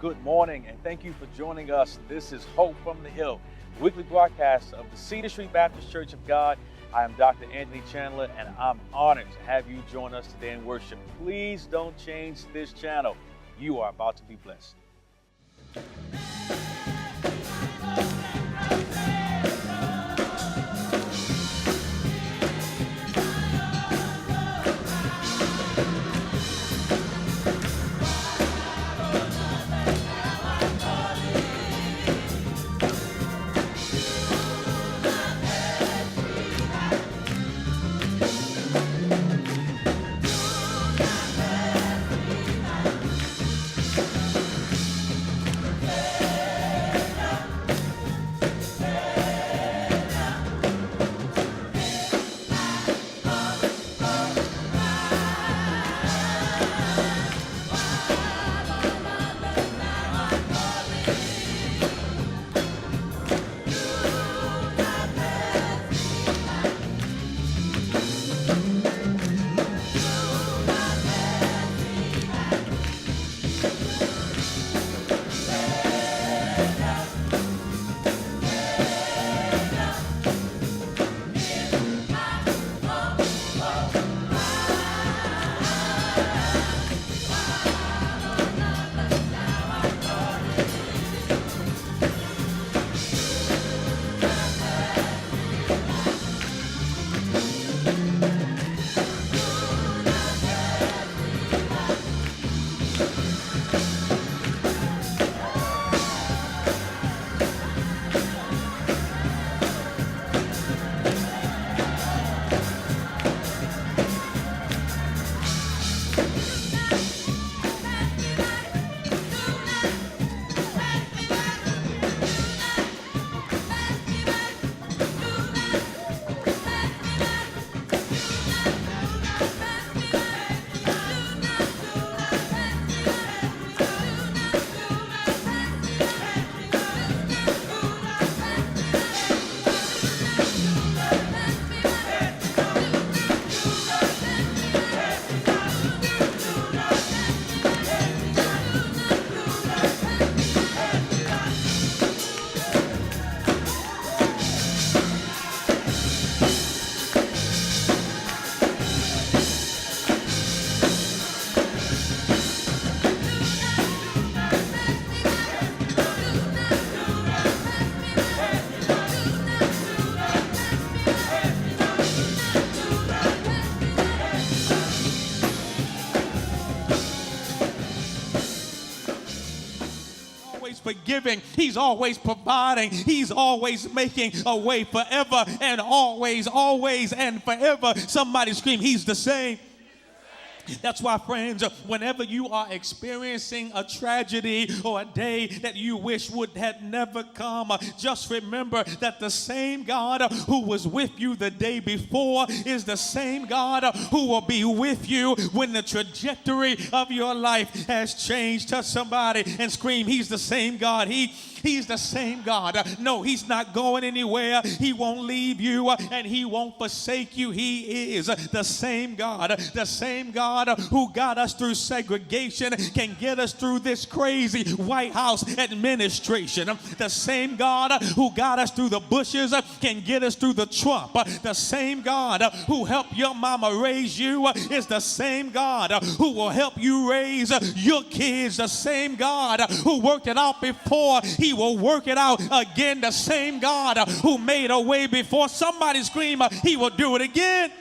good morning, and thank you for joining us. This is Hope from the Hill, weekly broadcast of the Cedar Street Baptist Church of God. I am Dr. Anthony Chandler, and I'm honored to have you join us today in worship. Please don't change this channel. You are about to be blessed. Forgiving, he's always providing, he's always making a way forever and always and forever. Somebody scream, he's the same. That's why, friends, whenever you are experiencing a tragedy or a day that you wish had never come, just remember that the same God who was with you the day before is the same God who will be with you when the trajectory of your life has changed. Touch somebody and scream, he's the same God. He's the same God. No, he's not going anywhere. He won't leave you and he won't forsake you. He is the same God. The same God who got us through segregation can get us through this crazy White House administration. The same God who got us through the Bushes can get us through the Trump. The same God who helped your mama raise you is the same God who will help you raise your kids. The same God who worked it out before, he will work it out again. The same God who made a way before. Somebody scream, he will do it again.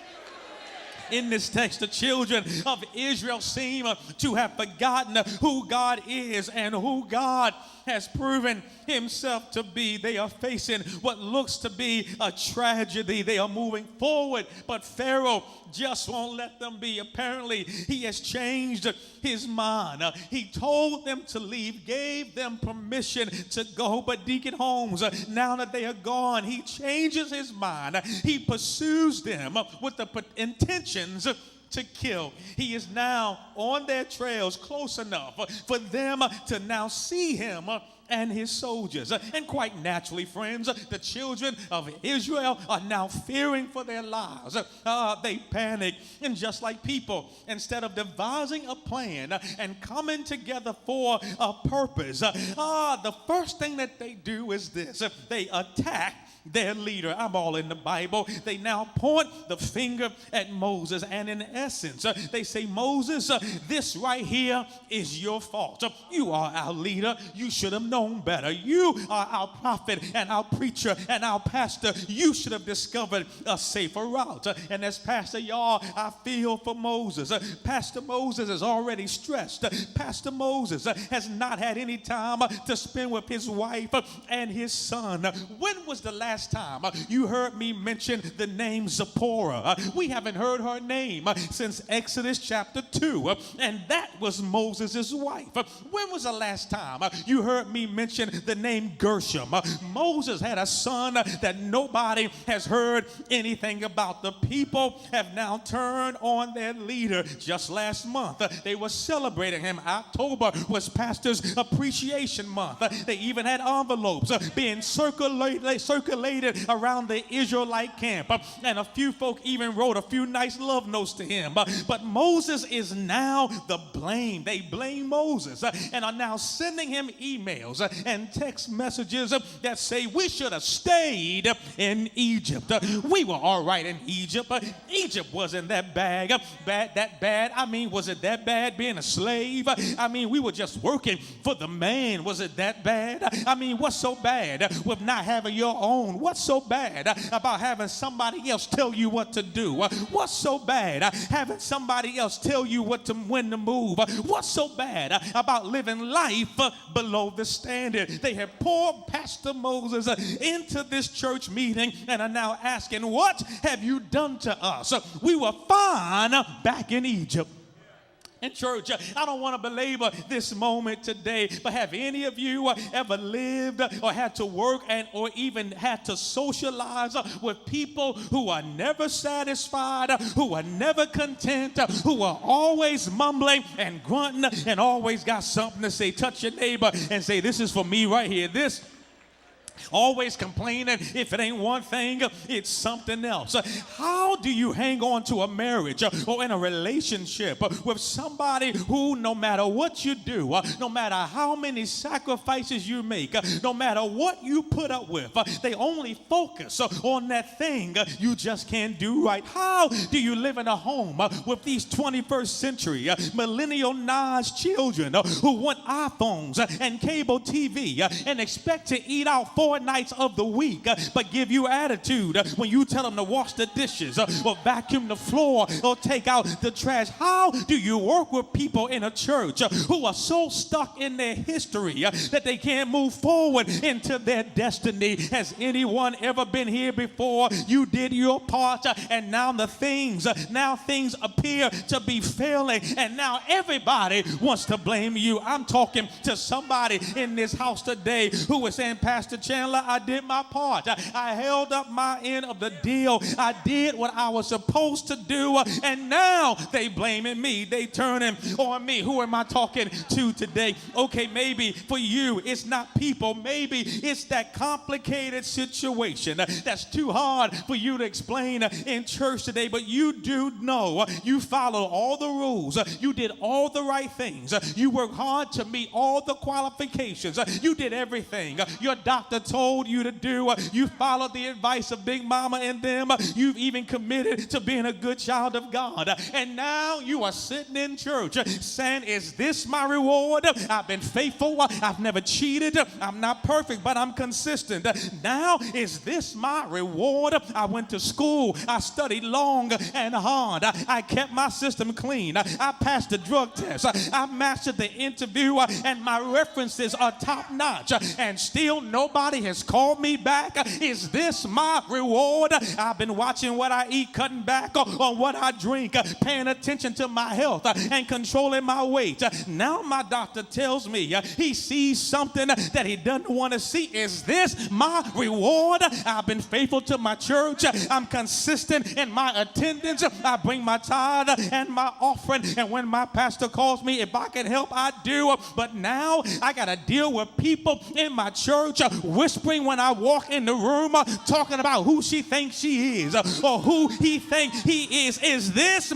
In this text, the children of Israel seem to have forgotten who God is and who God has proven himself to be. They are facing what looks to be a tragedy. They are moving forward, but Pharaoh just won't let them be. Apparently, he has changed his mind. He told them to leave, gave them permission to go, but Deacon Holmes, now that they are gone, he changes his mind. He pursues them with the intentions to kill. He is now on their trails close enough for them to now see him and his soldiers. And quite naturally, friends, the children of Israel are now fearing for their lives. They panic, and just like people, instead of devising a plan and coming together for a purpose, the first thing that they do is this: they attack their leader. I'm all in the Bible. They now point the finger at Moses, and in essence, they say, Moses, this right here is your fault. You are our leader. You should have known better. You are our prophet and our preacher and our pastor. You should have discovered a safer route. And as Pastor, y'all, I feel for Moses. Pastor Moses is already stressed. Pastor Moses has not had any time to spend with his wife and his son. When was the last time you heard me mention the name Zipporah? We haven't heard her name since Exodus chapter 2, and that was Moses' wife. When was the last time you heard me mention the name Gershom? Moses had a son that nobody has heard anything about. The people have now turned on their leader. Just last month, they were celebrating him. October was Pastor's Appreciation Month. They even had envelopes being circulated around the Israelite camp, and a few folk even wrote a few nice love notes to him. But Moses is now the blame. They blame Moses and are now sending him emails and text messages that say we should have stayed in Egypt. We were all right in Egypt. Egypt wasn't that bad. I mean, was it that bad being a slave? I mean, we were just working for the man. Was it that bad? I mean, what's so bad with not having your own? What's so bad about having somebody else tell you what to do? What's so bad having somebody else tell you when to move? What's so bad about living life below the standard? They have poured Pastor Moses into this church meeting and are now asking, what have you done to us? We were fine back in Egypt. And church, I don't want to belabor this moment today, but have any of you ever lived or had to work or even had to socialize with people who are never satisfied, who are never content, who are always mumbling and grunting and always got something to say? Touch your neighbor and say, this is for me right here. This. Always complaining. If it ain't one thing, it's something else. How do you hang on to a marriage or in a relationship with somebody who, no matter what you do, no matter how many sacrifices you make, no matter what you put up with, they only focus on that thing you just can't do right? How do you live in a home with these 21st century millennial-nized children who want iPhones and cable TV and expect to eat out 4 nights of the week, but give you attitude when you tell them to wash the dishes or vacuum the floor or take out the trash? How do you work with people in a church who are so stuck in their history that they can't move forward into their destiny? Has anyone ever been here before? You did your part, and now things appear to be failing, and now everybody wants to blame you. I'm talking to somebody in this house today who was saying, Pastor Chandler, I did my part. I held up my end of the deal. I did what I was supposed to do, and now they blaming me. They turning on me. Who am I talking to today? Okay, maybe for you it's not people. Maybe it's that complicated situation that's too hard for you to explain in church today, but you do know you followed all the rules. You did all the right things. You worked hard to meet all the qualifications. You did everything your doctor told you to do. You followed the advice of Big Mama and them. You've even committed to being a good child of God. And now you are sitting in church saying, is this my reward? I've been faithful. I've never cheated. I'm not perfect, but I'm consistent. Now is this my reward? I went to school. I studied long and hard. I kept my system clean. I passed the drug test. I mastered the interview, and my references are top notch. And still nobody somebody has called me back. Is this my reward? I've been watching what I eat, cutting back on what I drink, paying attention to my health and controlling my weight. Now my doctor tells me he sees something that he doesn't want to see. Is this my reward? I've been faithful to my church. I'm consistent in my attendance. I bring my tithe and my offering, and when my pastor calls me, if I can help, I do. But now I got to deal with people in my church whispering when I walk in the room, talking about who she thinks she is or who he thinks he is. Is this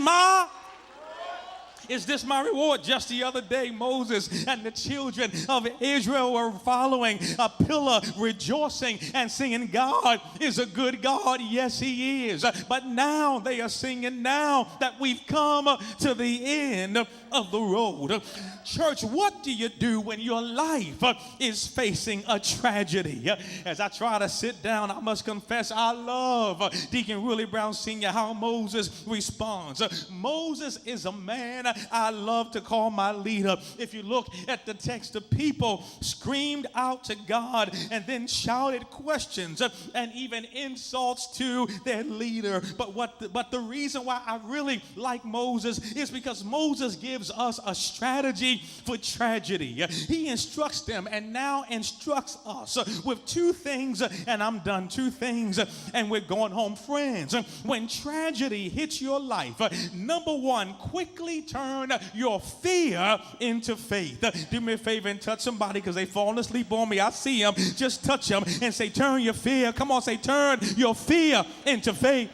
my reward? Just the other day, Moses and the children of Israel were following a pillar, rejoicing and singing, God is a good God. Yes, he is. But now they are singing, now that we've come to the end of the road. Church, what do you do when your life is facing a tragedy? As I try to sit down, I must confess I love Deacon Willie Brown Sr., how Moses responds. Moses is a man I love to call my leader. If you look at the text, the people screamed out to God and then shouted questions and even insults to their leader. But the reason why I really like Moses is because Moses gives us a strategy for tragedy. He instructs them and now instructs us with two things, and I'm done. Two things, and we're going home. Friends, when tragedy hits your life, number one, quickly turn your fear into faith. Do me a favor and touch somebody because they falling asleep on me. I see them. Just touch them and say, turn your fear. Come on, say, turn your fear into faith.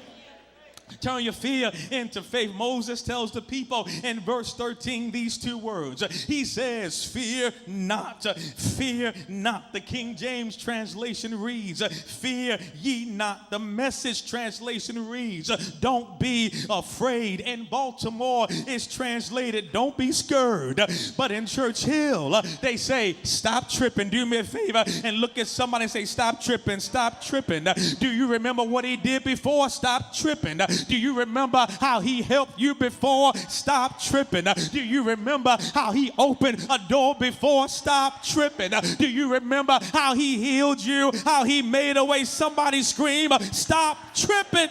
Turn your fear into faith. Moses tells the people in verse 13 these two words. He says, fear not. Fear not. The King James translation reads, fear ye not. The Message translation reads, don't be afraid. In Baltimore, it's translated, don't be scared. But in Churchill, they say, stop tripping. Do me a favor and look at somebody and say, stop tripping, stop tripping. Do you remember what he did before? Stop tripping. Do you remember how he helped you before? Stop tripping. Do you remember how he opened a door before? Stop tripping. Do you remember how he healed you? How he made a way? Somebody scream, stop tripping.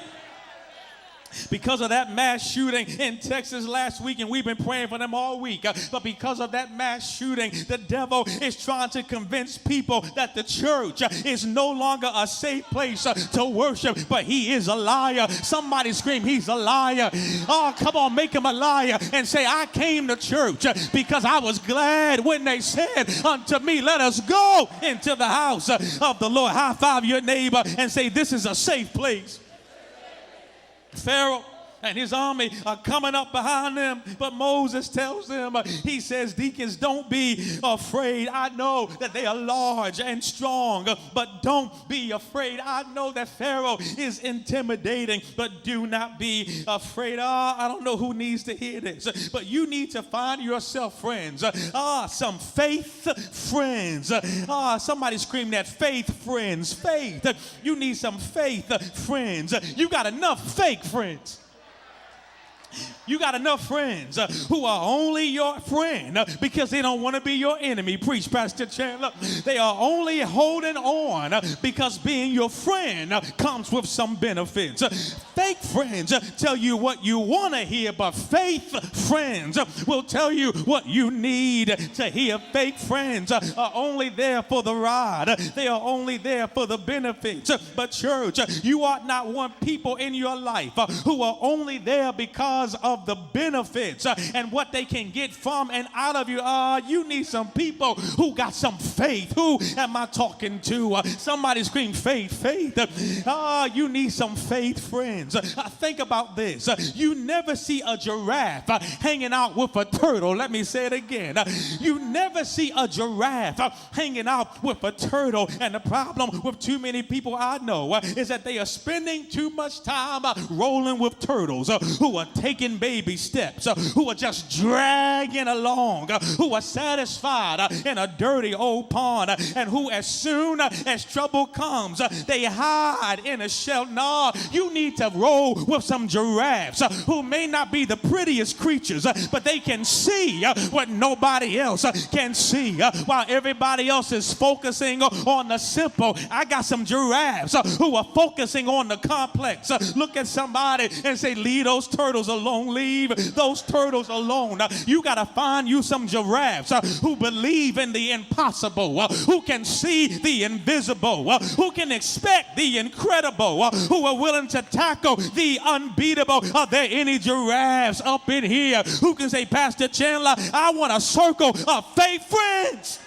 Because of that mass shooting in Texas last week, and we've been praying for them all week, but because of that mass shooting, the devil is trying to convince people that the church is no longer a safe place to worship, but he is a liar. Somebody scream, he's a liar. Oh, come on, make him a liar and say, I came to church because I was glad when they said unto me, let us go into the house of the Lord. High five your neighbor and say, this is a safe place. Pharaoh and his army are coming up behind them, but Moses tells them, he says, deacons, don't be afraid. I know that they are large and strong, but don't be afraid. I know that Pharaoh is intimidating, but do not be afraid. I don't know who needs to hear this, but you need to find yourself friends. Some faith friends. Somebody scream that, faith friends. Faith. You need some faith friends. You got enough fake friends. You got enough friends who are only your friend because they don't want to be your enemy. Preach, Pastor Chandler. They are only holding on because being your friend comes with some benefits. Fake friends tell you what you want to hear, but faith friends will tell you what you need to hear. Fake friends are only there for the ride. They are only there for the benefits. But church, you ought not want people in your life who are only there because of the benefits and what they can get from and out of you. You need some people who got some faith. Who am I talking to? Somebody scream faith, faith. You need some faith friends. Think about this. You never see a giraffe hanging out with a turtle. Let me say it again. You never see a giraffe hanging out with a turtle. And the problem with too many people I know is that they are spending too much time rolling with turtles who are taking taking baby steps, who are just dragging along, who are satisfied in a dirty old pond, and who as soon as trouble comes, they hide in a shelter. No, you need to roll with some giraffes who may not be the prettiest creatures, but they can see what nobody else can see. While everybody else is focusing on the simple, I got some giraffes who are focusing on the complex. Look at somebody and say, leave those turtles alone. Leave those turtles alone. You got to find you some giraffes who believe in the impossible, who can see the invisible, who can expect the incredible, who are willing to tackle the unbeatable. Are there any giraffes up in here who can say, Pastor Chandler, I want a circle of faith friends?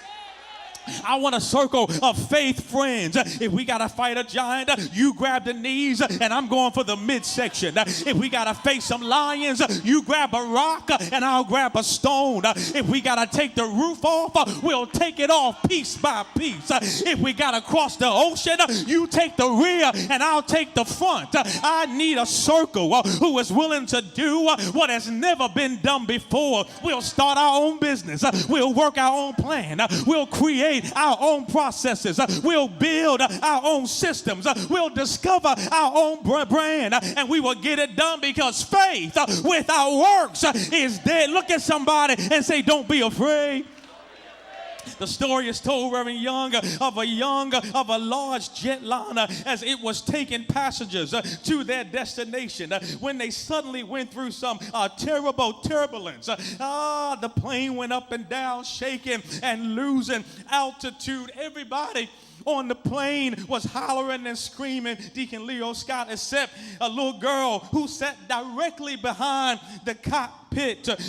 I want a circle of faith friends. If we got to fight a giant, you grab the knees and I'm going for the midsection. If we got to face some lions, you grab a rock and I'll grab a stone. If we got to take the roof off, we'll take it off piece by piece. If we got to cross the ocean, you take the rear and I'll take the front. I need a circle who is willing to do what has never been done before. We'll start our own business. We'll work our own plan. We'll create our own processes. We'll build our own systems. We'll discover our own brand, and we will get it done because faith without works is dead. Look at somebody and say, don't be afraid. The story is told very young of a large jetliner as it was taking passengers to their destination when they suddenly went through some terrible turbulence. The plane went up and down, shaking and losing altitude. Everybody on the plane was hollering and screaming, Deacon Leo Scott, except a little girl who sat directly behind the cockpit.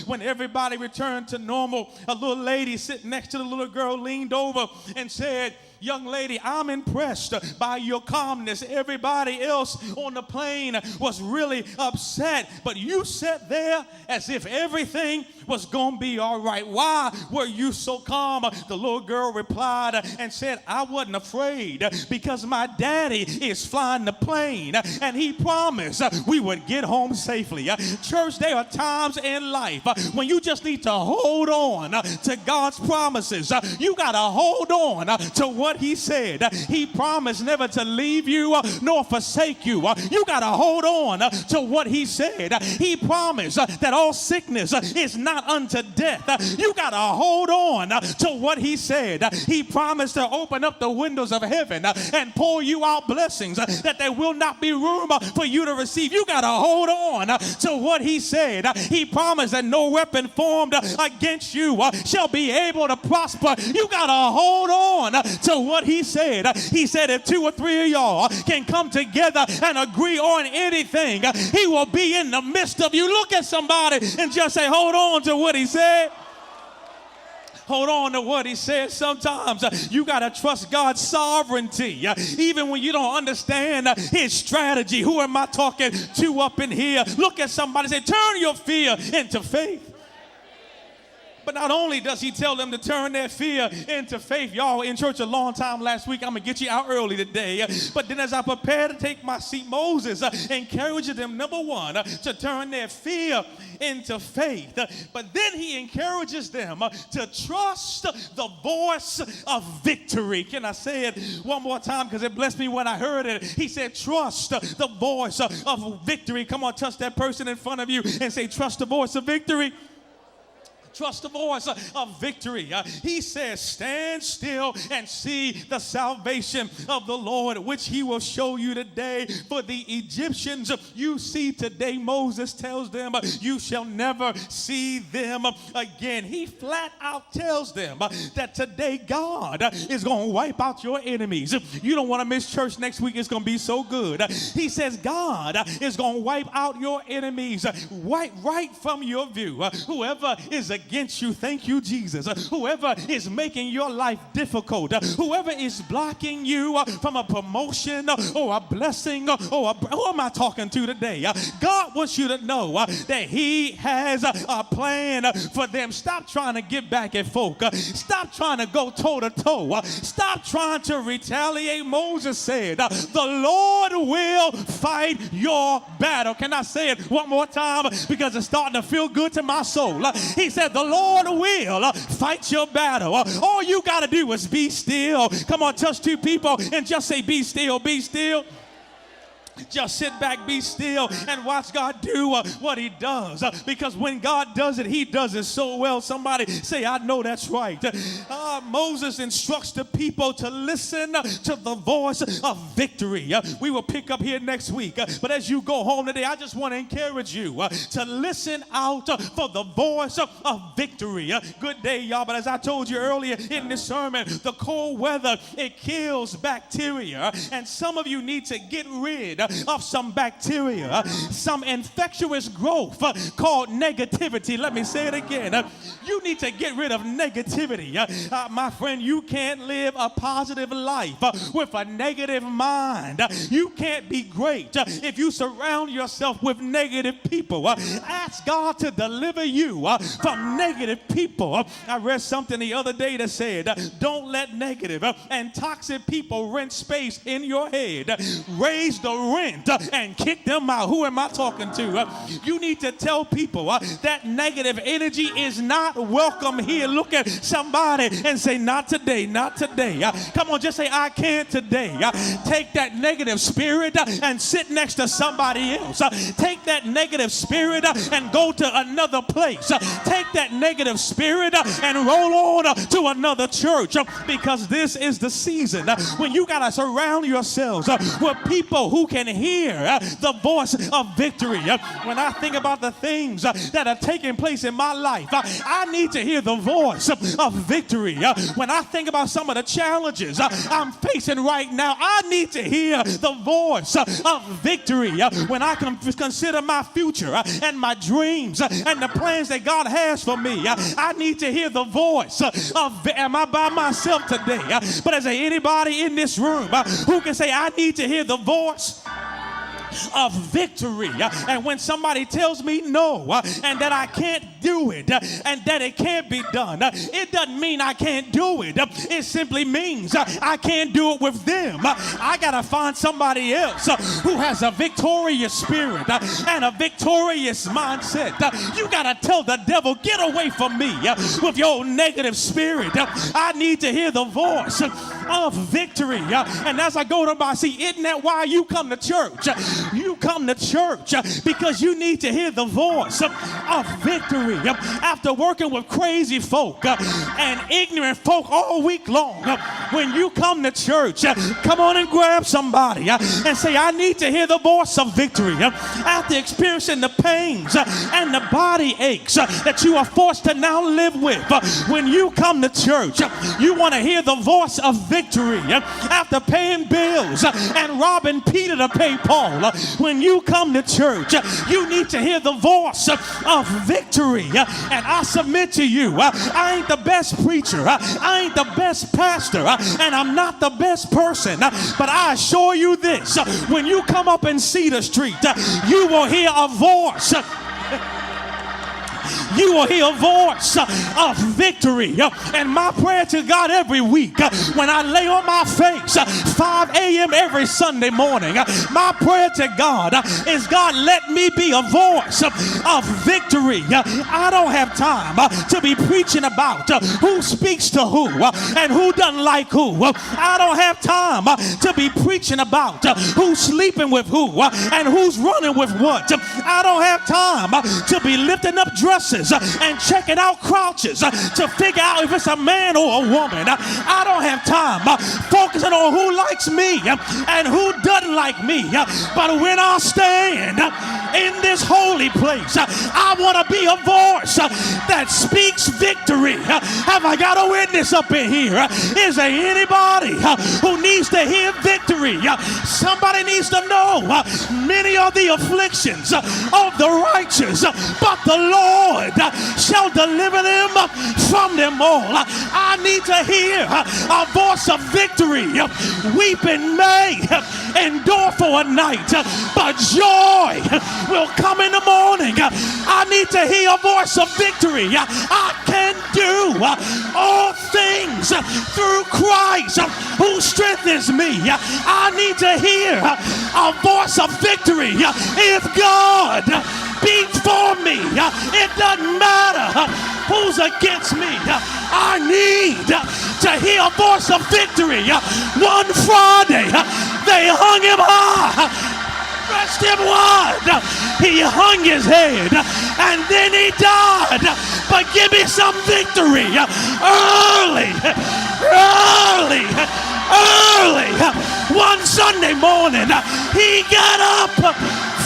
When everybody returned to normal, a little lady sitting next to the little girl leaned over and said, young lady, I'm impressed by your calmness. Everybody else on the plane was really upset, but you sat there as if everything was going to be all right. Why were you so calm? The little girl replied and said, I wasn't afraid because my daddy is flying the plane and he promised we would get home safely. Church, there are times in life when you just need to hold on to God's promises. You got to hold on to what he said. He promised never to leave you nor forsake you. You got to hold on to what he said. He promised that all sickness is not unto death. You got to hold on to what he said. He promised to open up the windows of heaven and pour you out blessings that there will not be room for you to receive. You got to hold on to what he said. He promised that no weapon formed against you shall be able to prosper. You got to hold on to what he said. He said if 2 or 3 of y'all can come together and agree on anything, he will be in the midst of you. Look at somebody and just say, hold on to what he said. Hold on to what he said. Sometimes you got to trust God's sovereignty, even when you don't understand his strategy. Who am I talking to up in here? Look at somebody and say, turn your fear into faith. But not only does he tell them to turn their fear into faith, y'all were in church a long time last week. I'm going to get you out early today. But then as I prepare to take my seat, Moses encourages them, number one, to turn their fear into faith. But then he encourages them to trust the voice of victory. Can I say it one more time? Because it blessed me when I heard it. He said, trust the voice of victory. Come on, touch that person in front of you and say, trust the voice of victory. Trust the voice of victory. He says, stand still and see the salvation of the Lord, which he will show you today. For the Egyptians you see today, Moses tells them, you shall never see them again. He flat out tells them that today God is going to wipe out your enemies. You don't want to miss church next week. It's going to be so good. He says God is going to wipe out your enemies right from your view. Whoever is against against you, thank you, Jesus. Whoever is making your life difficult, whoever is blocking you from a promotion or a blessing or who am I talking to today? God wants you to know that he has a plan for them. Stop trying to get back at folk. Stop trying to go toe to toe. Stop trying to retaliate. Moses said, the Lord will fight your battle. Can I say it one more time? Because it's starting to feel good to my soul. He said, the Lord will fight your battle. All you got to do is be still. Come on, touch two people and just say, be still, be still. Just sit back, be still, and watch God do what he does. Because when God does it, he does it so well. Somebody say, I know that's right. Moses instructs the people to listen to the voice of victory. We will pick up here next week. But as you go home today, I just want to encourage you to listen out for the voice of victory. Good day, y'all. But as I told you earlier in this sermon, the cold weather, it kills bacteria. And some of you need to get rid of some bacteria, some infectious growth called negativity. Let me say it again. You need to get rid of negativity. My friend, you can't live a positive life with a negative mind. You can't be great if you surround yourself with negative people. Ask God to deliver you from negative people. I read something the other day that said, don't let negative and toxic people rent space in your head. Raise the rent and kick them out. Who am I talking to? You need to tell people that negative energy is not welcome here. Look at somebody and say, not today, not today. Come on, just say, I can't today. Take that negative spirit and sit next to somebody else. Take that negative spirit and go to another place. Take that negative spirit and roll on to another church, because this is the season when you got to surround yourselves with people who can hear the voice of victory. When I think about the things that are taking place in my life, I need to hear the voice of victory. When I think about some of the challenges I'm facing right now, I need to hear the voice of victory. When I can consider my future and my dreams and the plans that God has for me, I need to hear the voice of, am I by myself today? But is there anybody in this room who can say, I need to hear the voice of victory? And when somebody tells me no, and that I can't do it, and that it can't be done, it doesn't mean I can't do it. It simply means I can't do it with them. I gotta find somebody else who has a victorious spirit and a victorious mindset. You gotta tell the devil, get away from me with your negative spirit. I need to hear the voice of victory. And as I go to my seat, isn't that why you come to church? You come to church because you need to hear the voice of victory. After working with crazy folk and ignorant folk all week long, when you come to church, come on and grab somebody and say, I need to hear the voice of victory. After experiencing the pains and the body aches that you are forced to now live with, when you come to church, you want to hear the voice of victory. After paying bills and robbing Peter to pay Paul, when you come to church, you need to hear the voice of victory. And I submit to you, I ain't the best preacher, I ain't the best pastor, and I'm not the best person, but I assure you this, when you come up in Cedar Street, you will hear a voice. You will hear a voice of victory. And my prayer to God every week, when I lay on my face 5 a.m. every Sunday morning, my prayer to God is, God, let me be a voice of victory. I don't have time to be preaching about who speaks to who and who doesn't like who. I don't have time to be preaching about who's sleeping with who and who's running with what. I don't have time to be lifting up dresses and checking out crouches to figure out if it's a man or a woman. I don't have time focusing on who likes me and who doesn't like me. But when I stand in this holy place. I want to be a voice that speaks victory. Have I got a witness up in here? Is there anybody who needs to hear victory? Somebody needs to know many are the afflictions of the righteous, but the Lord shall deliver them from them all. I need to hear a voice of victory. Weeping may endure for a night, but joy will come in the morning. I need to hear a voice of victory. I can do all things through Christ who strengthens me. I need to hear a voice of victory. If God be for me, it doesn't matter who's against me. I need to hear a voice of victory. One Friday, they hung him high, dressed him wide. He hung his head, and then he died. But give me some victory. Early. One Sunday morning, he got up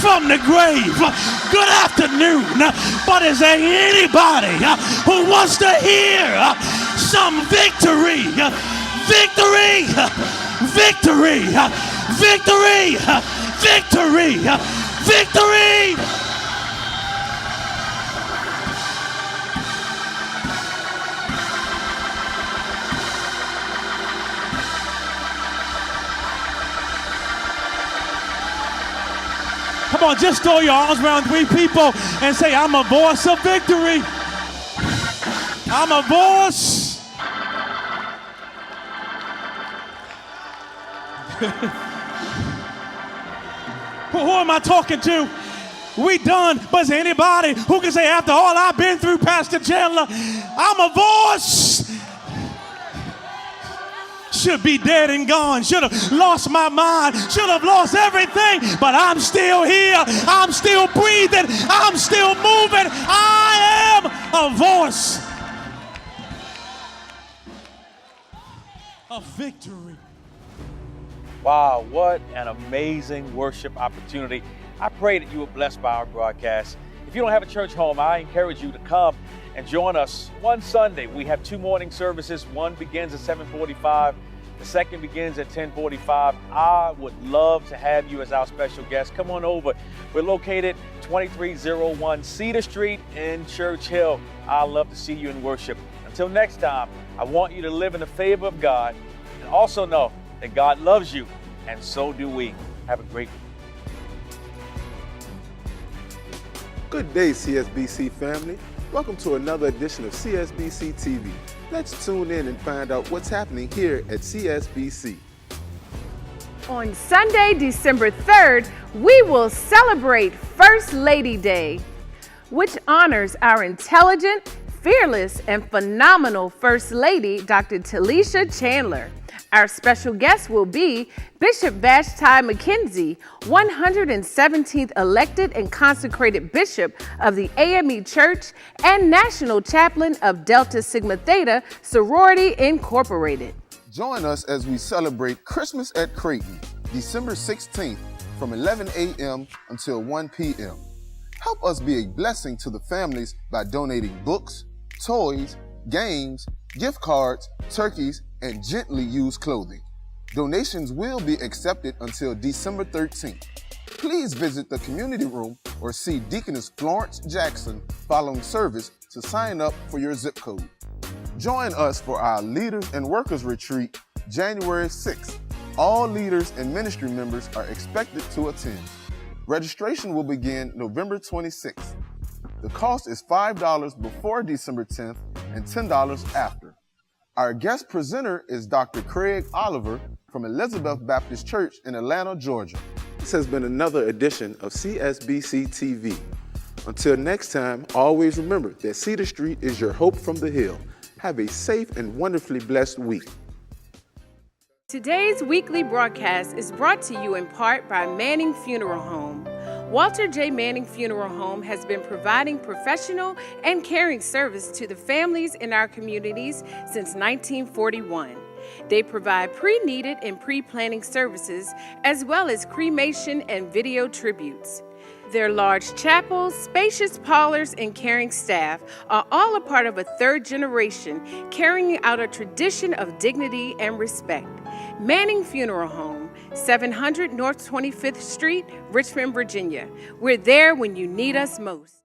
from the grave. Good afternoon. But is there anybody who wants to hear some victory? Victory! Victory! Victory! Victory! Victory! Come on, just throw your arms around 3 people and say, I'm a voice of victory. I'm a voice. Who am I talking to? We done, but is there anybody who can say, after all I've been through, Pastor Chandler, I'm a voice? Should be dead and gone, should have lost my mind, should have lost everything, but I'm still here, I'm still breathing, I'm still moving. I am a voice of victory. Wow, what an amazing worship opportunity. I pray that you were blessed by our broadcast. If you don't have a church home, I encourage you to come and join us one Sunday. We have 2 morning services. One begins at 7:45. The second begins at 10:45. I would love to have you as our special guest. Come on over. We're located 2301 Cedar Street in Church Hill. I'd love to see you in worship. Until next time, I want you to live in the favor of God and also know that God loves you, and so do we. Have a great week. Good day, CSBC family. Welcome to another edition of CSBC TV. Let's tune in and find out what's happening here at CSBC. On Sunday, December 3rd, we will celebrate First Lady Day, which honors our intelligent, fearless, and phenomenal First Lady, Dr. Talisha Chandler. Our special guest will be Bishop Vashti McKenzie, 117th elected and consecrated Bishop of the AME Church and National Chaplain of Delta Sigma Theta Sorority Incorporated. Join us as we celebrate Christmas at Creighton, December 16th from 11 a.m. until 1 p.m. Help us be a blessing to the families by donating books, toys, games, gift cards, turkeys, and gently used clothing. Donations will be accepted until December 13th. Please visit the community room or see Deaconess Florence Jackson following service to sign up for your zip code. Join us for our Leaders and Workers Retreat, January 6th. All leaders and ministry members are expected to attend. Registration will begin November 26th. The cost is $5 before December 10th and $10 after. Our guest presenter is Dr. Craig Oliver from Elizabeth Baptist Church in Atlanta, Georgia. This has been another edition of CSBC TV. Until next time, always remember that Cedar Street is your hope from the hill. Have a safe and wonderfully blessed week. Today's weekly broadcast is brought to you in part by Manning Funeral Home. Walter J. Manning Funeral Home has been providing professional and caring service to the families in our communities since 1941. They provide pre-needed and pre-planning services, as well as cremation and video tributes. Their large chapels, spacious parlors, and caring staff are all a part of a third generation carrying out a tradition of dignity and respect. Manning Funeral Home, 700 North 25th Street, Richmond, Virginia. We're there when you need us most.